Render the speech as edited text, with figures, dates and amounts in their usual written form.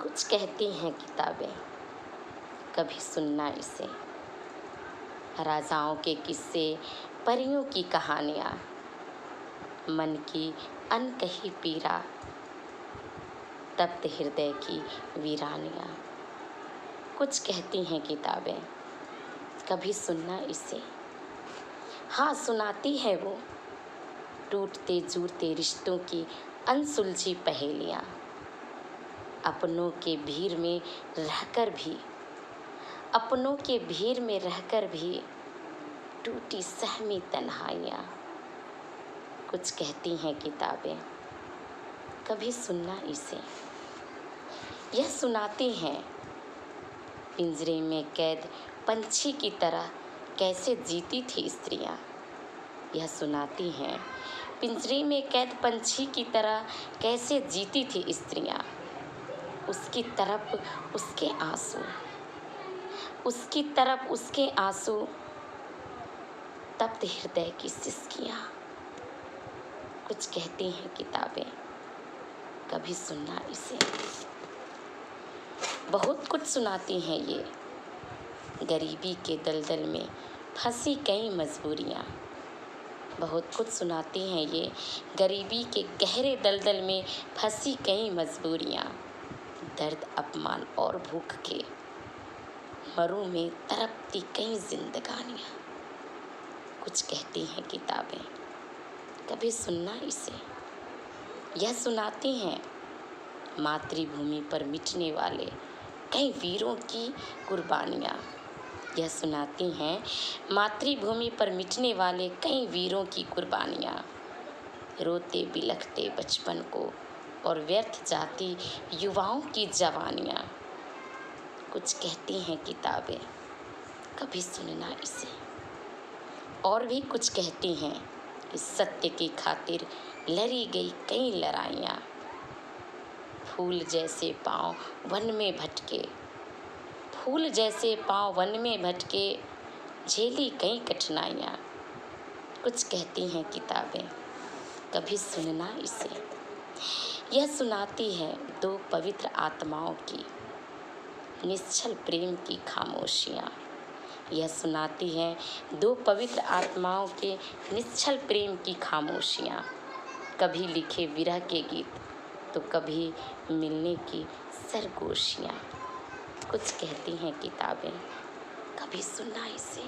कुछ कहती हैं किताबें, कभी सुनना इसे। राजाओं के किस्से, परियों की कहानियाँ, मन की अनकही पीड़ा, तप्त हृदय की वीरानियाँ। कुछ कहती हैं किताबें, कभी सुनना इसे। हाँ, सुनाती है वो टूटते जुड़ते रिश्तों की अनसुलझी पहेलियाँ। अपनों के भीड़ में रहकर भी टूटी सहमी तन्हाइयाँ। कुछ कहती हैं किताबें, कभी सुनना इसे। यह सुनाती हैं पिंजरे में कैद पंछी की तरह कैसे जीती थी स्त्रियाँ। यह सुनाती हैं पिंजरे में कैद पंछी की तरह कैसे जीती थी स्त्रियाँ। उसकी तरफ उसके आंसू, तप्त हृदय की सिसकियाँ। कुछ कहती हैं किताबें, कभी सुनना इसे। बहुत कुछ सुनाती हैं ये, गरीबी के दलदल में फंसी कई मजबूरियाँ। बहुत कुछ सुनाती हैं ये, गरीबी के गहरे दलदल में फंसी कई मजबूरियाँ। दर्द, अपमान और भूख के मरू में तड़पती कई जिंदगानियाँ। कुछ कहती हैं किताबें, कभी सुनना इसे। यह सुनाती हैं मातृभूमि पर मिटने वाले कई वीरों की कुर्बानियाँ। यह सुनाती हैं मातृभूमि पर मिटने वाले कई वीरों की कुर्बानियाँ। रोते बिलखते बचपन को और व्यर्थ जाती युवाओं की जवानियाँ। कुछ कहती हैं किताबें, कभी सुनना इसे। और भी कुछ कहती हैं कि सत्य की खातिर लड़ी गई कई लड़ाइयाँ। फूल जैसे पाँव वन में भटके झेली कई कठिनाइयाँ। कुछ कहती हैं किताबें, कभी सुनना इसे। यह सुनाती है दो पवित्र आत्माओं की निश्चल प्रेम की खामोशियाँ। यह सुनाती है दो पवित्र आत्माओं के निश्चल प्रेम की खामोशियाँ। कभी लिखे विरह के गीत तो कभी मिलने की सरगोशियाँ। कुछ कहती हैं किताबें, कभी सुनना इसे।